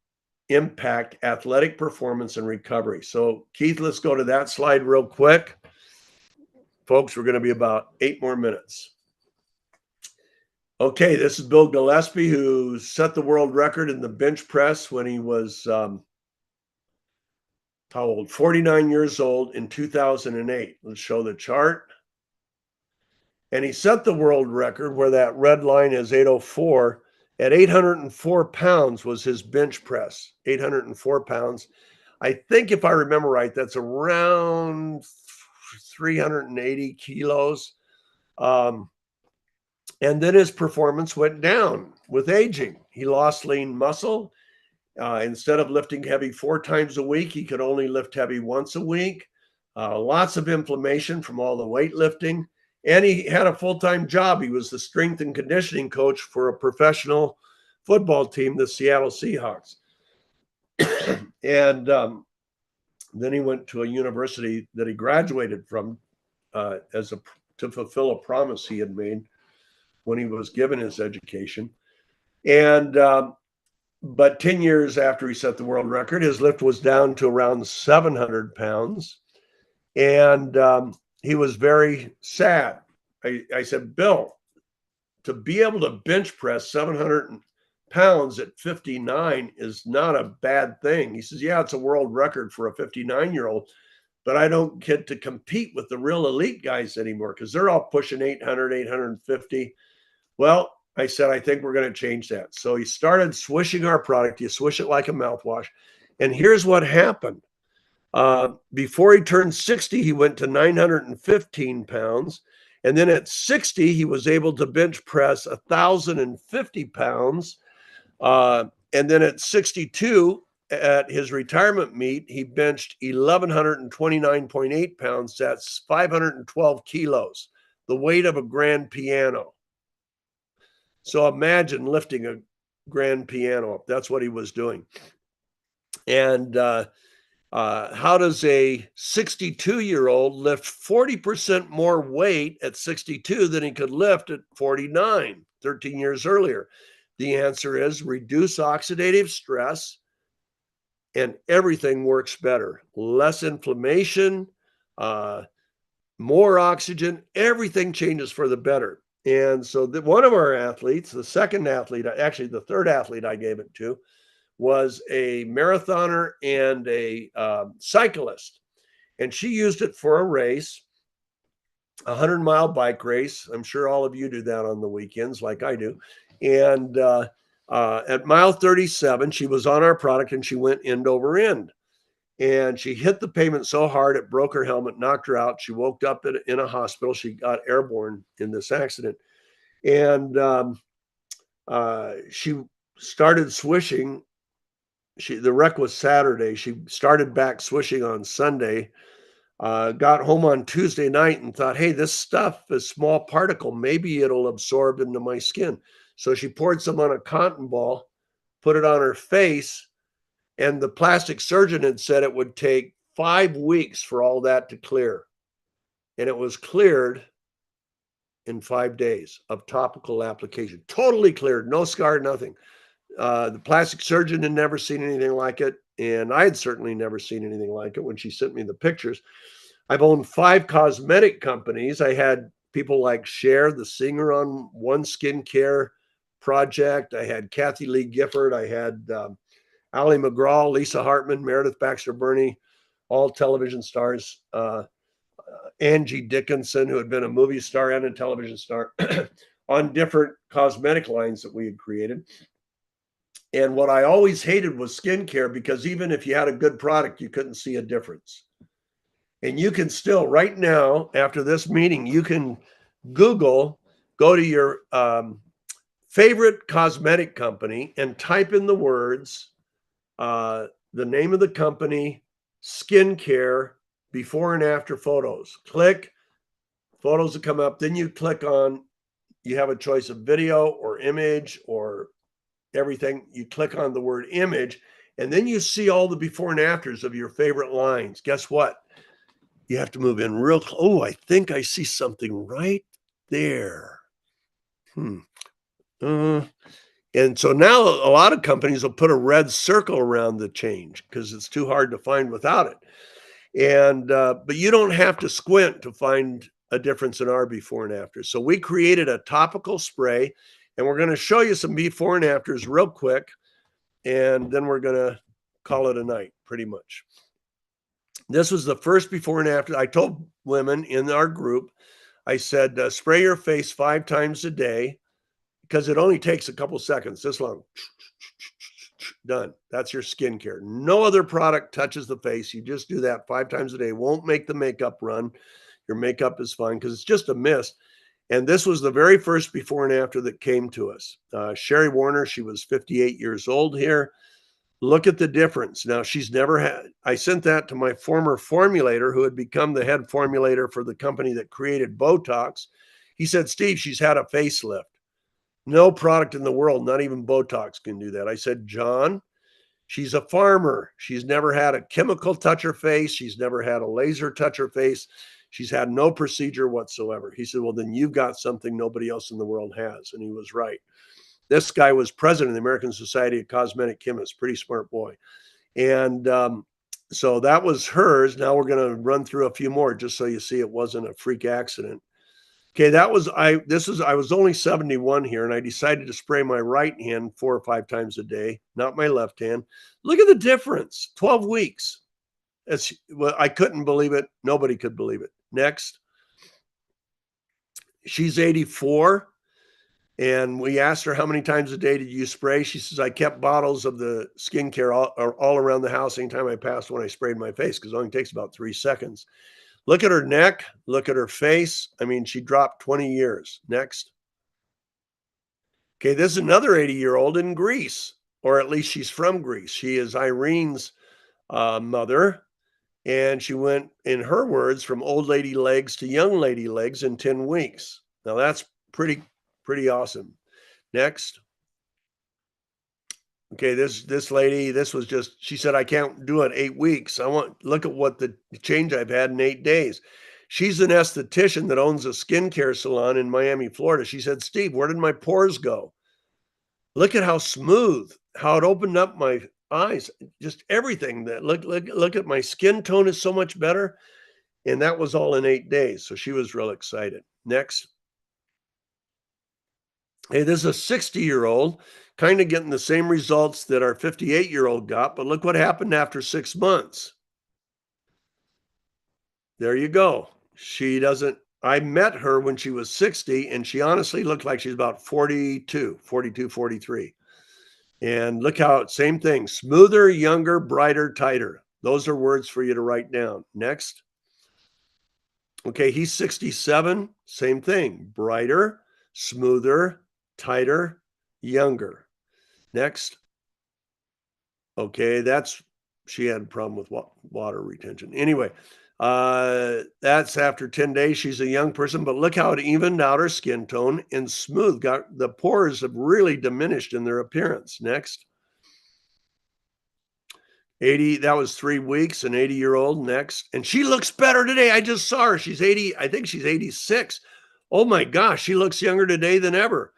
impact athletic performance and recovery. So Keith, let's go to that slide real quick. Folks, we're going to be about 8 more minutes. Okay, this is Bill Gillespie, who set the world record in the bench press when he was how old? 49 years old in 2008. Let's show the chart. And he set the world record, where that red line is 804, at 804 pounds was his bench press. 804 pounds. I think, if I remember right, that's around 380 kilos. And then his performance went down with aging. He lost lean muscle. Instead of lifting heavy 4 times a week, he could only lift heavy once a week. Lots of inflammation from all the weightlifting. And he had a full-time job. He was the strength and conditioning coach for a professional football team, the Seattle Seahawks. And then he went to a university that he graduated from to fulfill a promise he had made when he was given his education. And but 10 years after he set the world record, his lift was down to around 700 pounds. And he was very sad. I said, "Bill, to be able to bench press 700 pounds at 59 is not a bad thing." He says, "Yeah, it's a world record for a 59-year-old, but I don't get to compete with the real elite guys anymore, because they're all pushing 800, 850. Well, I said, "I think we're going to change that." So he started swishing our product. You swish it like a mouthwash. And here's what happened. Before he turned 60, he went to 915 pounds. And then at 60, he was able to bench press 1,050 pounds. And then at 62, at his retirement meet, he benched 1,129.8 pounds. That's 512 kilos, the weight of a grand piano. So imagine lifting a grand piano up. That's what he was doing. And how does a 62-year-old lift 40% more weight at 62 than he could lift at 49, 13 years earlier? The answer is reduce oxidative stress, and everything works better. Less inflammation, more oxygen, everything changes for the better. And so one of our athletes, the second athlete, actually the third athlete I gave it to, was a marathoner and a cyclist. And she used it for a race, a 100-mile bike race. I'm sure all of you do that on the weekends like I do. And at mile 37, she was on our product and she went end over end. And she hit the pavement so hard it broke her helmet, knocked her out. She woke up in a hospital. She got airborne in this accident. And she started swishing. The wreck was Saturday. She started back swishing on Sunday, got home on Tuesday night and thought, "Hey, this stuff is small particle. Maybe it'll absorb into my skin." So she poured some on a cotton ball, put it on her face, and the plastic surgeon had said it would take 5 weeks for all that to clear. And it was cleared in 5 days of topical application. Totally cleared, no scar, nothing. The plastic surgeon had never seen anything like it, and I had certainly never seen anything like it when she sent me the pictures. I've owned 5 cosmetic companies. I had people like Cher, the singer, on one skincare project. I had Kathy Lee Gifford. I had Ali McGraw, Lisa Hartman, Meredith Baxter Birney, all television stars. Angie Dickinson, who had been a movie star and a television star, on different cosmetic lines that we had created. And what I always hated was skincare, because even if you had a good product, you couldn't see a difference. And you can still, right now, after this meeting, you can Google, go to your favorite cosmetic company and type in the words, the name of the company, skincare, before and after photos. Click, photos will come up. Then you click on, you have a choice of video or image or everything. You click on the word image, and then you see all the before and afters of your favorite lines. Guess what? You have to move in real close. Oh, I think I see something right there. And so now a lot of companies will put a red circle around the change because it's too hard to find without it. And but you don't have to squint to find a difference in our before and after. So we created a topical spray, and we're going to show you some before and afters real quick, and then we're going to call it a night, pretty much. This was the first before and after. I told women in our group, I said, spray your face 5 times a day, because it only takes a couple seconds, this long. Done. That's your skincare. No other product touches the face. You just do that 5 times a day. Won't make the makeup run. Your makeup is fine because it's just a mist. And this was the very first before and after that came to us. Sherry Warner, she was 58 years old here. Look at the difference. Now, she's never had, I sent that to my former formulator who had become the head formulator for the company that created Botox. He said, Steve, she's had a facelift. No product in the world, not even Botox, can do that. I said, John, she's a farmer. She's never had a chemical touch her face. She's never had a laser touch her face. She's had no procedure whatsoever. He said, well, then you've got something nobody else in the world has. And he was right. This guy was president of the American Society of Cosmetic Chemists, pretty smart boy. And so that was hers. Now we're going to run through a few more just so you see it wasn't a freak accident. Okay, that was, I was only 71 here, and I decided to spray my right hand 4 or 5 times a day, not my left hand. Look at the difference, 12 weeks. Well, I couldn't believe it. Nobody could believe it. Next. She's 84, and we asked her, how many times a day did you spray? She says, I kept bottles of the skincare all around the house anytime I passed when I sprayed my face, because it only takes about 3 seconds. Look at her neck. Look at her face. I mean, she dropped 20 years. Next. Okay, this is another 80-year-old in Greece, or at least she's from Greece. She is Irene's mother, and she went, in her words, from old lady legs to young lady legs in 10 weeks. Now, that's pretty awesome. Next. Okay, this lady, this was just, she said, I can't do it 8 weeks. Look at what the change I've had in 8 days. She's an esthetician that owns a skincare salon in Miami, Florida. She said, Steve, where did my pores go? Look at how smooth, how it opened up my eyes, just everything. That look at my skin tone is so much better. And that was all in 8 days. So she was real excited. Next. Hey, this is a 60-year-old kind of getting the same results that our 58-year-old got, but look what happened after 6 months. There you go. I met her when she was 60, and she honestly looked like she's about 42, 43. And look how, same thing, smoother, younger, brighter, tighter. Those are words for you to write down. Next. Okay, he's 67, same thing, brighter, smoother, tighter, younger. Next. Okay, she had a problem with water retention. Anyway, that's after 10 days. She's a young person, but look how it evened out her skin tone and smooth. The pores have really diminished in their appearance. Next. 80, that was 3 weeks, an 80-year-old. Next. And she looks better today. I just saw her. She's 80. I think she's 86. Oh my gosh, she looks younger today than ever.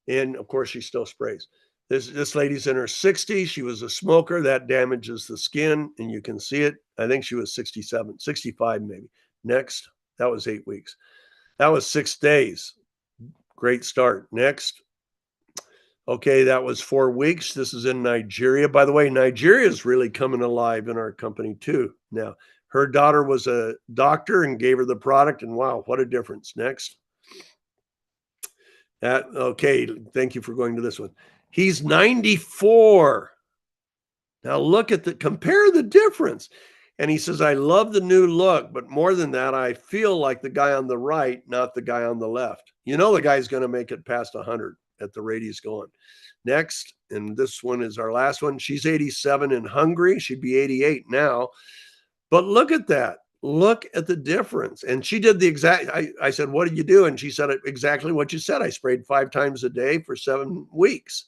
And of course, she still sprays. This lady's in her 60s. She was a smoker. That damages the skin, and you can see it. I think she was 67, 65 maybe. Next, that was 8 weeks. That was 6 days. Great start. Next. Okay, that was 4 weeks. This is in Nigeria. By the way, Nigeria is really coming alive in our company too. Now, her daughter was a doctor and gave her the product, and wow, what a difference. Next. Okay, thank you for going to this one. He's 94. Now look at compare the difference. And he says, I love the new look, but more than that, I feel like the guy on the right, not the guy on the left. You know, the guy's going to make it past 100 at the rate he's going. Next, and this one is our last one. She's 87 in Hungary. She'd be 88 now. But look at that. Look at the difference. And she did the exact, I said, what did you do? And she said exactly what you said. I sprayed 5 times a day for 7 weeks.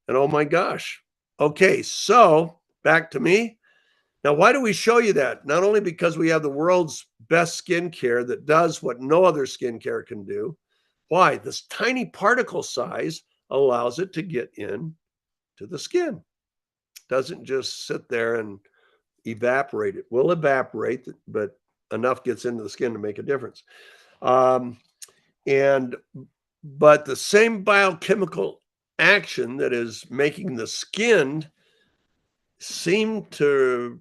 And oh my gosh. Okay, so back to me. Now, why do we show you that? Not only because we have the world's best skincare that does what no other skincare can do. Why? This tiny particle size allows it to get in to the skin. It doesn't just sit there and evaporate. It will evaporate, but enough gets into the skin to make a difference. But the same biochemical action that is making the skin seem to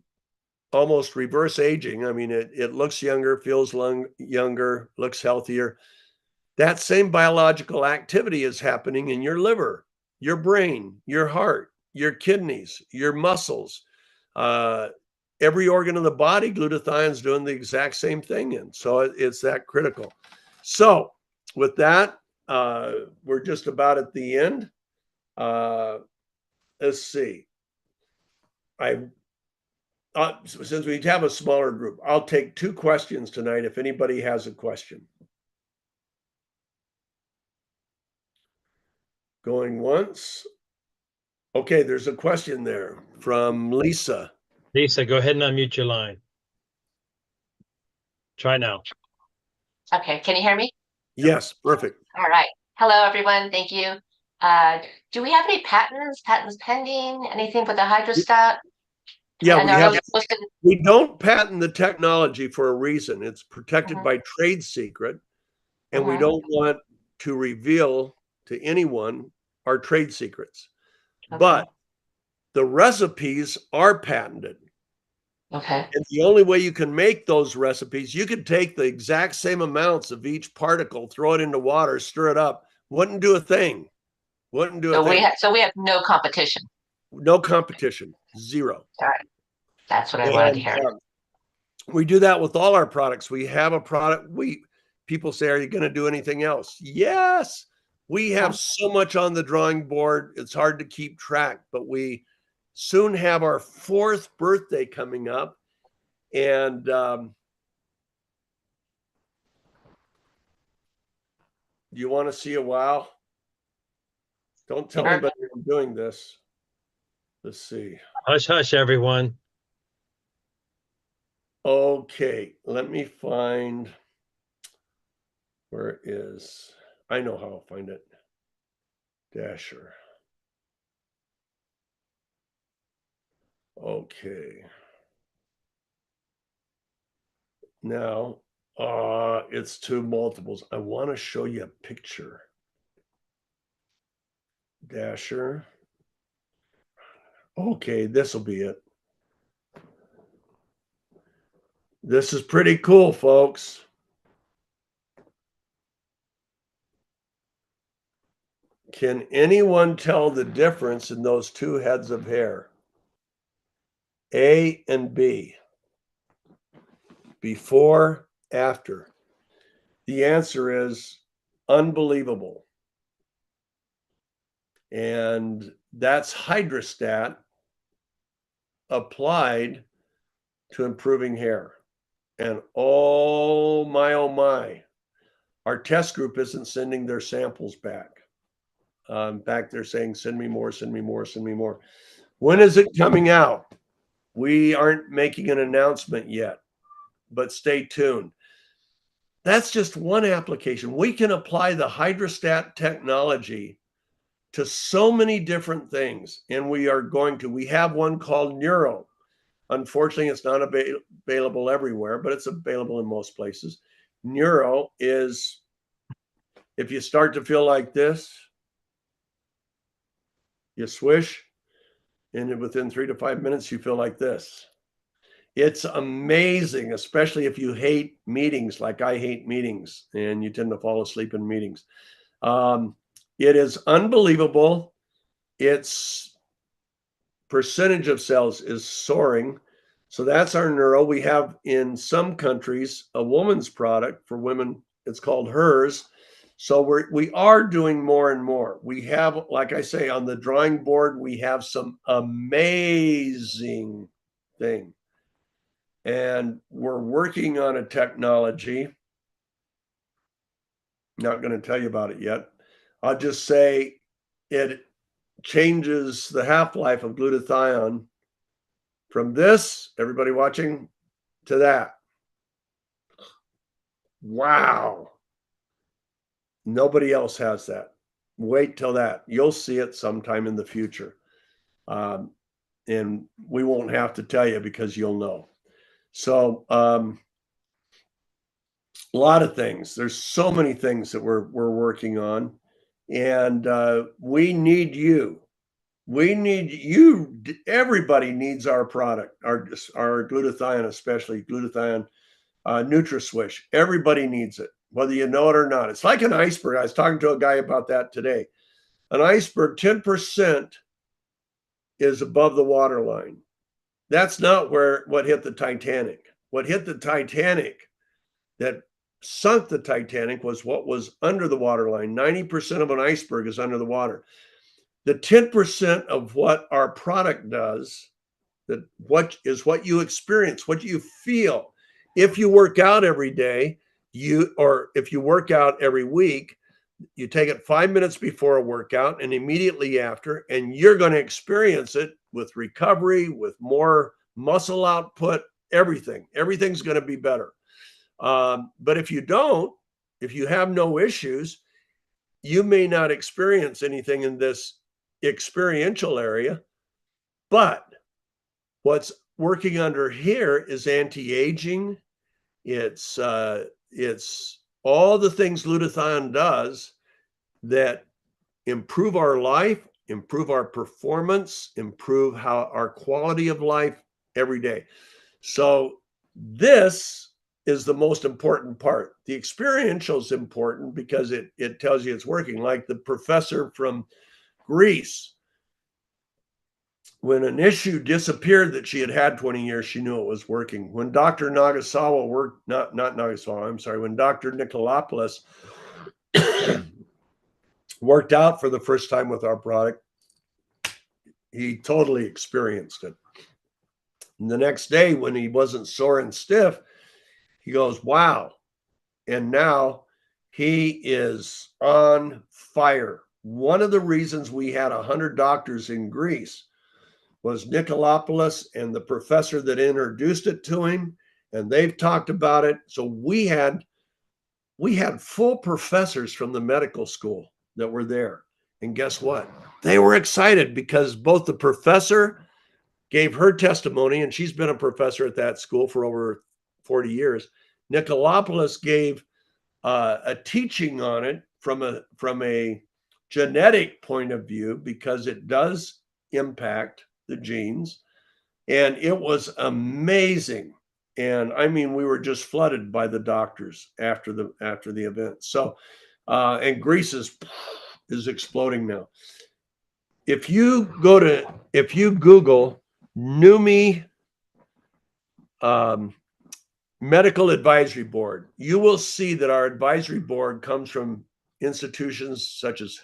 almost reverse aging. I mean, it looks younger, feels younger, looks healthier. That same biological activity is happening in your liver, your brain, your heart, your kidneys, your muscles. Every organ of the body, glutathione is doing the exact same thing in. So it's that critical. So with that, we're just about at the end. Let's see. Since we have a smaller group, I'll take 2 questions tonight if anybody has a question. Going once. Okay, there's a question there from Lisa. Lisa, go ahead and unmute your line. Try now. Okay, can you hear me? Yes, perfect. All right. Hello, everyone. Thank you. Do we have any patents pending? Anything with the hydrostat? Yeah, we don't patent the technology for a reason. It's protected by trade secret, and we don't want to reveal to anyone our trade secrets. Okay. But the recipes are patented. Okay. And the only way you can make those recipes, you could take the exact same amounts of each particle, throw it into water, stir it up, wouldn't do a thing. Wouldn't do a thing. So we have no competition. No competition. Zero. All right. That's what I wanted to hear. We do that with all our products. We have a product. People say, are you going to do anything else? Yes. We have so much on the drawing board. It's hard to keep track, but we soon have our 4th birthday coming up. And you want to see a wow? Don't tell anybody I'm doing this. Let's see. Hush, hush, everyone. Okay, let me find where it is. I know how I'll find it. Dasher. Okay. Now, it's 2 multiples. I want to show you a picture. Dasher. Okay, this will be it. This is pretty cool, folks. Can anyone tell the difference in those 2 heads of hair? A and B. Before, after. The answer is unbelievable. And that's Hydrostat applied to improving hair. And oh my, our test group isn't sending their samples back. In fact, they're saying, send me more, send me more, send me more. When is it coming out? We aren't making an announcement yet, but stay tuned. That's just one application. We can apply the hydrostat technology to so many different things. And we have one called Neuro. Unfortunately, it's not available everywhere, but it's available in most places. Neuro is, if you start to feel like this, you swish, and within 3 to 5 minutes, you feel like this. It's amazing, especially if you hate meetings, like I hate meetings, and you tend to fall asleep in meetings. It is unbelievable. Its percentage of cells is soaring. So that's our Neuro. We have in some countries a woman's product for women. It's called Hers. So we are doing more and more. We have, like I say, on the drawing board, we have some amazing thing. And we're working on a technology. Not going to tell you about it yet. I'll just say it changes the half-life of glutathione from this, everybody watching, to that. Wow. Nobody else has that. Wait till that. You'll see it sometime in the future. And we won't have to tell you because you'll know. So a lot of things. There's so many things that we're working on. And we need you. We need you. Everybody needs our product, our glutathione, especially glutathione NutraSwish. Everybody needs it, whether you know it or not. It's like an iceberg. I was talking to a guy about that today. An iceberg, 10% is above the waterline. That's not what hit the Titanic. What hit the Titanic, that sunk the Titanic, was what was under the waterline. 90% of an iceberg is under the water. The 10% of what our product does, what you experience, what you feel. If you work out every day, or if you work out every week, you take it 5 minutes before a workout and immediately after, and you're going to experience it with recovery, with more muscle output, everything. Everything's going to be better. But if you don't, if you have no issues, you may not experience anything in this experiential area. But what's working under here is anti-aging. It's all the things glutathione does that improve our life, improve our performance, improve our quality of life every day. So this is the most important part. The experiential is important because it tells you it's working. Like the professor from Greece, when an issue disappeared that she had had 20 years, she knew it was working. When Dr. Nagasawa worked, not Nagasawa, I'm sorry, when Dr. Nikolopoulos worked out for the first time with our product, he totally experienced it. And the next day, when he wasn't sore and stiff, he goes, wow. And now he is on fire. One of the reasons we had 100 doctors in Greece was Nikolopoulos and the professor that introduced it to him, and they've talked about it. So we had full professors from the medical school that were there. And guess what? They were excited because both the professor gave her testimony, and she's been a professor at that school for over 40 years. Nikolopoulos gave a teaching on it from a genetic point of view, because it does impact the genes. And it was amazing. And I mean, we were just flooded by the doctors after the event. So, and Greece is exploding now. If you Google NUMMI Medical Advisory Board, you will see that our advisory board comes from institutions such as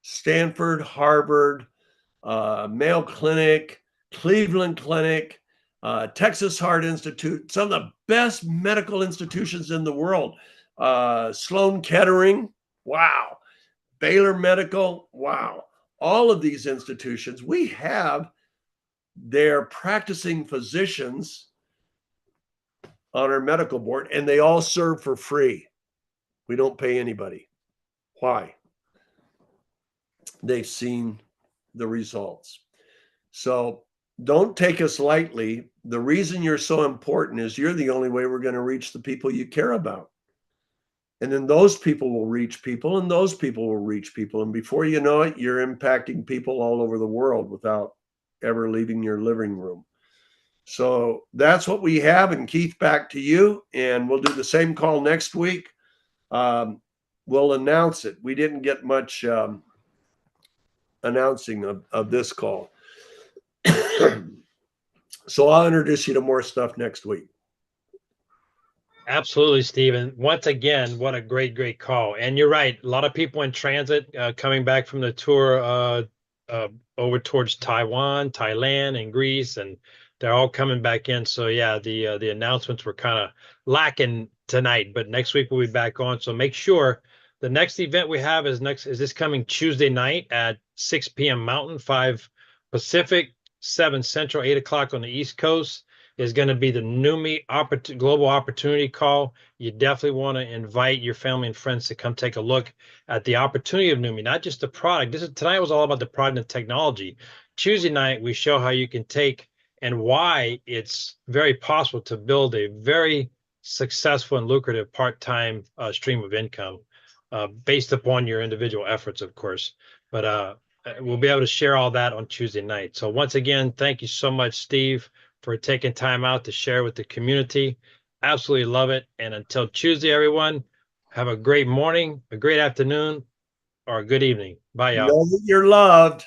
Stanford, Harvard, Mayo Clinic, Cleveland Clinic, Texas Heart Institute, some of the best medical institutions in the world. Sloan Kettering, wow. Baylor Medical, wow. All of these institutions, we have their practicing physicians on our medical board, and they all serve for free. We don't pay anybody. Why? They've seen the results. So don't take us lightly. The reason you're so important is you're the only way we're going to reach the people you care about. And then those people will reach people, and those people will reach people. And before you know it, you're impacting people all over the world without ever leaving your living room. So that's what we have. And Keith, back to you. And we'll do the same call next week. We'll announce it. We didn't get much announcing of this call. So I'll introduce you to more stuff next week. Absolutely, Stephen. Once again, what a great call. And you're right. A lot of people in transit coming back from the tour over towards Taiwan, Thailand, and Greece, and they're all coming back in. So yeah, the announcements were kind of lacking tonight, but next week we'll be back on. So make sure the next event we have is this coming Tuesday night at 6 p.m. Mountain, 5 Pacific, 7 Central, 8 o'clock on the East Coast. Is going to be the NUMMI Global Opportunity Call. You definitely want to invite your family and friends to come take a look at the opportunity of NUMMI, not just the product. Tonight was all about the product and technology. Tuesday night, we show how you can take and why it's very possible to build a very successful and lucrative part-time stream of income based upon your individual efforts, of course. But we'll be able to share all that on Tuesday night. So once again, thank you so much, Steve, for taking time out to share with the community. Absolutely love it. And until Tuesday, everyone, have a great morning, a great afternoon, or a good evening. Bye, y'all. Know that you're loved.